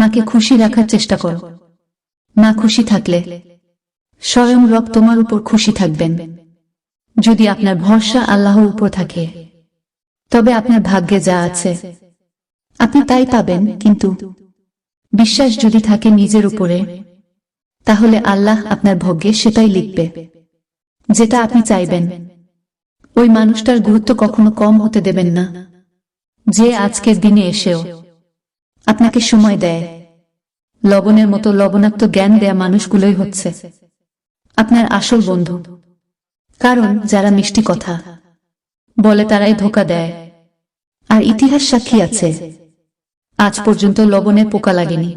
মাকে খুশি রাখার চেষ্টা করো। মা খুশি থাকলে স্বয়ং রব তোমার উপর খুশি থাকবেন। যদি আপনার ভরসা আল্লাহর উপর থাকে, তবে আপনার ভাগ্যে যা আছে আপনি তাই পাবেন। কিন্তু বিশ্বাস যদি থাকে নিজের উপরে, তাহলে আল্লাহ আপনার ভাগ্যে সেটাই লিখবে যেটা আপনি চাইবেন। ওই মানুষটার গুরুত্ব কখনো কম হতে দেবেন না, যে আজকের দিনে এসেও আপনাকে সময় দেয়। লবণের মতো লবণাক্ত জ্ঞান দেয়া মানুষগুলোই হচ্ছে আপনার আসল বন্ধু। কারণ যারা মিষ্টি কথা বলে তারাই ধোঁকা দেয়। আর ইতিহাস সাক্ষী আছে, আজ পর্যন্ত লবণের পোকা লাগেনি।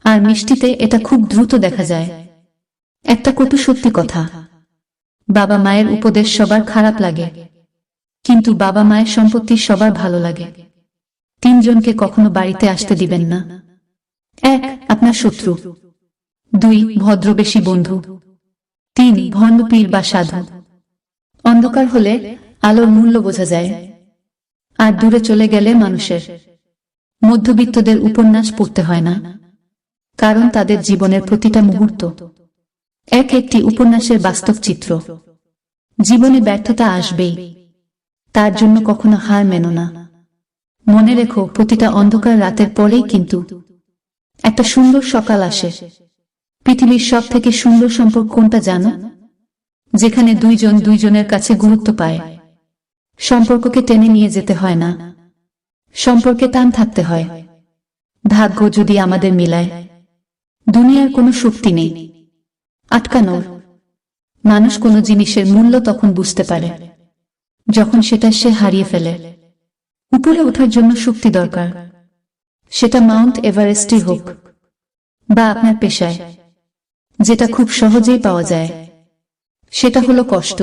আর মিষ্টিতে এটা খুব দ্রুত দেখা যায়। একটা কটু সত্যি কথা, বাবা মায়ের উপদেশ সবার খারাপ লাগে, কিন্তু বাবা মায়ের সম্পত্তি সবার ভালো লাগে। তিনজনকে কখনো বাড়িতে আসতে দিবেন না। 1. আপনার শত্রু। 2. ভদ্রবেশী বন্ধু। 3. ভণ্ড পীর বা সাধু। অন্ধকার হলে আলোর মূল্য বোঝা যায়, আর দূরে চলে গেলে মানুষের। মধ্যবিত্তদের উপন্যাস পড়তে হয় না, কারণ তাদের জীবনের প্রতিটা মুহূর্ত এক একটি উপন্যাসের বাস্তব চিত্র। জীবনে ব্যর্থতা আসবেই, তার জন্য কখনো হার মেনো না। মনে রেখো, প্রতিটা অন্ধকার রাতের পরেই কিন্তু একটা সুন্দর সকাল আসে। পৃথিবীর সব থেকে সুন্দর সম্পর্ক কোনটা জানো? যেখানে দুইজন দুইজনের কাছে গুরুত্ব পায়। সম্পর্ককে টেনে নিয়ে যেতে হয় না, সম্পর্কে টান থাকতে হয়। ভাগ্য যদি আমাদের মিলায়, দুনিয়ার কোনো শক্তি নেই আটকানোর। মানুষ কোনো জিনিসের মূল্য তখন বুঝতে পারে যখন সেটা সে হারিয়ে ফেলে। উপরে ওঠার জন্য শক্তি দরকার, সেটা মাউন্ট এভারেস্টই হোক বা আপনার পেশায় যেটা খুব সহজেই পাওয়া যায়, সেটা হলো কষ্ট।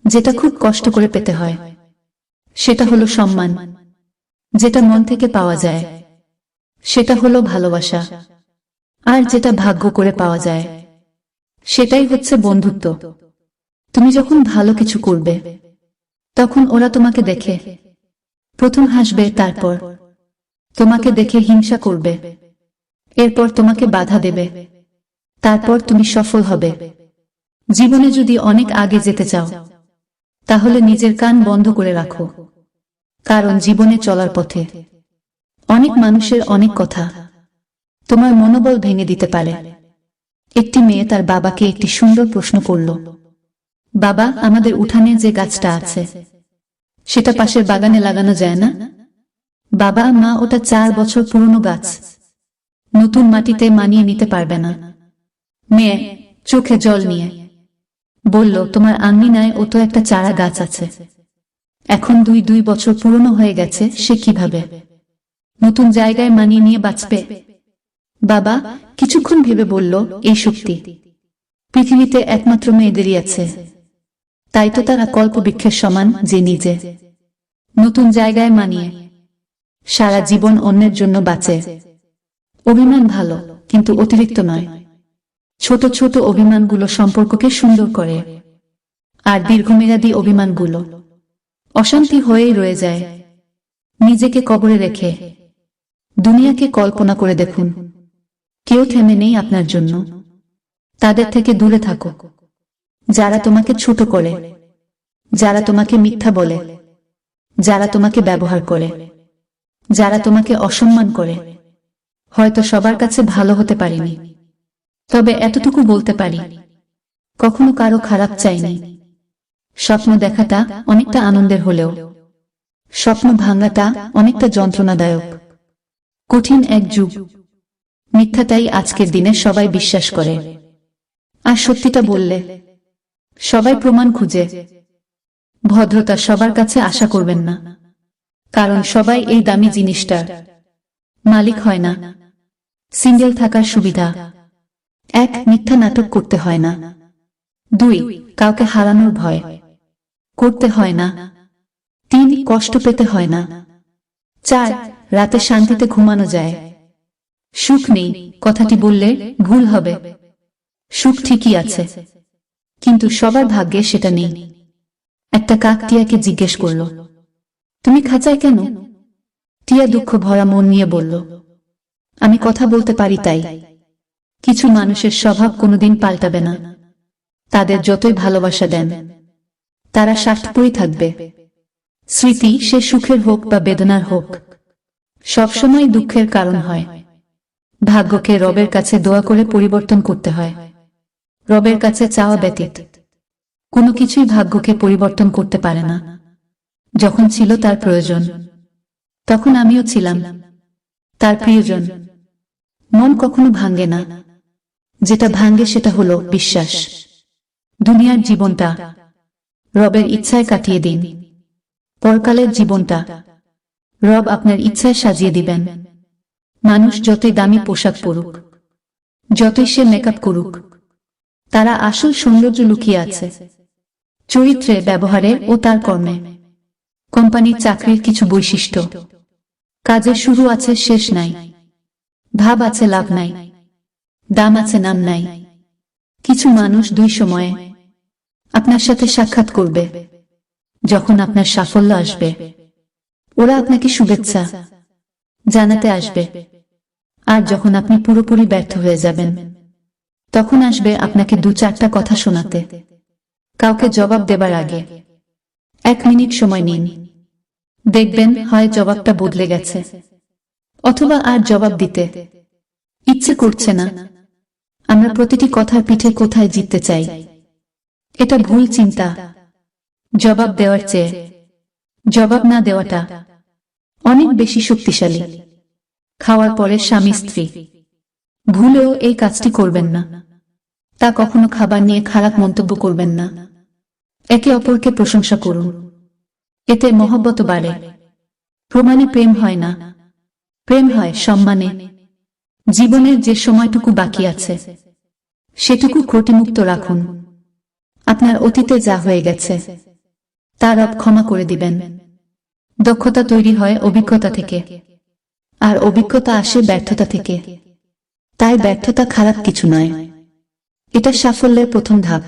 যেটা খুব কষ্ট করে পেতে হয়, সেটা হলো সম্মান। যেটা মন থেকে পাওয়া যায়, সেটা হলো ভালোবাসা। আর যেটা ভাগ্য করে পাওয়া যায়, সেটাই হচ্ছে বন্ধুত্ব। তুমি যখন ভালো কিছু করবে, তখন ওরা তোমাকে দেখে প্রথম হাসবে, তারপর তোমাকে দেখে হিংসা করবে, এরপর তোমাকে বাধা দেবে, তারপর তুমি সফল হবে। জীবনে যদি অনেক আগে যেতে চাও, তাহলে নিজের কান বন্ধ করে রাখো। কারণ জীবনে চলার পথে অনেক মানুষের অনেক কথা তোমার মনোবল ভেঙে দিতে পারে। একটি মেয়ে তার বাবাকে একটি সুন্দর প্রশ্ন করল, বাবা, আমাদের উঠানে যে গাছটা আছে, সেটা পাশের বাগানে লাগানো যায় না? বাবা, মা, ওটা 4 বছর পুরনো গাছ, নতুন মাটিতে মানিয়ে নিতে পারবে না। মেয়ে চোখে জল নিয়ে বলল, তোমার আঙিনায় ও তো একটা চারা গাছ আছে, এখন 2 বছর পুরনো হয়ে গেছে, সে কিভাবে নতুন জায়গায় মানিয়ে নিয়ে বাঁচবে? বাবা কিছুক্ষণ ভেবে বলল, এই শক্তি পৃথিবীতে একমাত্র মেয়েদেরই আছে। তাই তো তারা কল্পবৃক্ষের সমান, যে নিজে নতুন জায়গায় মানিয়ে সারা জীবন অন্যের জন্য বাঁচে। অভিমান ভালো, কিন্তু অতিরিক্ত নয়। ছোট ছোট অভিমানগুলো সম্পর্ককে সুন্দর করে, আর দীর্ঘমেয়াদী অভিমানগুলো অশান্তি হয়েই রয়ে যায়। নিজেকে কবরে রেখে দুনিয়াকে কল্পনা করে দেখুন, কেউ থেমে নেই আপনার জন্য। তাদের থেকে দূরে থাকো, যারা তোমাকে ছোট করে, যারা তোমাকে মিথ্যা বলে, যারা তোমাকে ব্যবহার করে, যারা তোমাকে অসম্মান করে। হয়তো সবার কাছে ভালো হতে পারিনি, তবে এতটুকু বলতে পারি, কখনো কারো খারাপ চাইনি। স্বপ্ন দেখাটা অনেকটা আনন্দের হলেও স্বপ্ন ভাঙাটা অনেকটা যন্ত্রণাদায়ক। কঠিন এক যুগ। মিথ্যাটাই আজকের দিনে সবাই বিশ্বাস করে, আর সত্যিটা বললে সবাই প্রমাণ খুঁজে। ভদ্রতা সবার কাছে আশা করবেন না, কারণ সবাই এই দামি জিনিসটার মালিক হয় না। সিঙ্গেল থাকার সুবিধা: 1. মিথ্যা নাটক করতে হয় না। 2. কাউকে হারানোর ভয় করতে হয় না। 3. কষ্ট পেতে হয় না। 4. রাতে শান্তিতে ঘুমানো যায়। সুখ নেই কথাটি বললে ভুল হবে, সুখ ঠিকই আছে, কিন্তু সবার ভাগ্যে সেটা নেই। একটা কাক টিয়াকে জিজ্ঞেস করল, তুমি খাঁচায় কেন? টিয়া দুঃখ ভরা মন নিয়ে বলল, আমি কথা বলতে পারি তাই। কিছু মানুষের স্বভাব কোনোদিন পাল্টাবে না। তাদের যতই ভালোবাসা দেন, তারা স্বার্থপরই থাকবে। স্মৃতি সে সুখের হোক বা বেদনার হোক, সবসময় দুঃখের কারণ হয়। ভাগ্যকে রবের কাছে দোয়া করে পরিবর্তন করতে হয়। রবের কাছে চাওয়া ব্যতীত কোনো কিছুই ভাগ্যকে পরিবর্তন করতে পারে না। যখন ছিল তার প্রয়োজন, তখন আমিও ছিলাম তার প্রিয়জন। মন কখনো ভাঙ্গে না, যেটা ভাঙ্গে সেটা হলো বিশ্বাস। দুনিয়ার জীবনটা রবের ইচ্ছায় কাটিয়ে দিন। পরকালের জীবনটা রব আপনার ইচ্ছায় সাজিয়ে দিবেন। মানুষ যতই দামি পোশাক পরুক, যতই সে মেকআপ করুক, তারা আসল সৌন্দর্য লুকিয়ে আছে চরিত্রে, ব্যবহারে ও তার কর্মে। কোম্পানির চাকরির কিছু বৈশিষ্ট্য: কাজের শুরু আছে, শেষ নাই। ভাব আছে, লাভ নাই। দাম আছে, নাম নাই। কিছু মানুষ দুই সময়ে আপনার সাথে সাক্ষাৎ করবে। যখন আপনার সাফল্য আসবে, ওরা আপনাকে শুভেচ্ছা জানাতে আসবে। আর যখন আপনি পুরোপুরি ব্যর্থ হয়ে যাবেন, তখন আসবে আপনাকে দু চারটা কথা শোনাতে। কাউকে জবাব দেবার আগে 1 মিনিট সময় নিন। দেখবেন হয় জবাবটা বদলে গেছে, অথবা আর জবাব দিতে ইচ্ছে করছে না। আমরা প্রতিটি কথার পিঠে কোথায় জিততে চাই। এটা ভুল চিন্তা। জবাব দেওয়ার চেয়ে জবাব না দেওয়াটা অনেক বেশি শক্তিশালী। খাওয়ার পরে স্বামী স্ত্রী ভুলেও এই কাজটি করবেন না। তা কখনো খাবার নিয়ে খারাপ মন্তব্য করবেন না। একে অপরকে প্রশংসা করুন, এতে মহব্বত বাড়ে। প্রমাণে প্রেম হয় না, প্রেম হয় সম্মানে। জীবনের যে সময়টুকু বাকি আছে, সেটুকু ত্রুটিমুক্ত রাখুন। আপনার অতীতে যা হয়ে গেছে, তা রব ক্ষমা করে দিবেন। দক্ষতা তৈরি হয় অভিজ্ঞতা থেকে, আর অভিজ্ঞতা আসে ব্যর্থতা থেকে। তাই ব্যর্থতা খারাপ কিছু নয়, এটা সাফল্যের প্রথম ধাপ।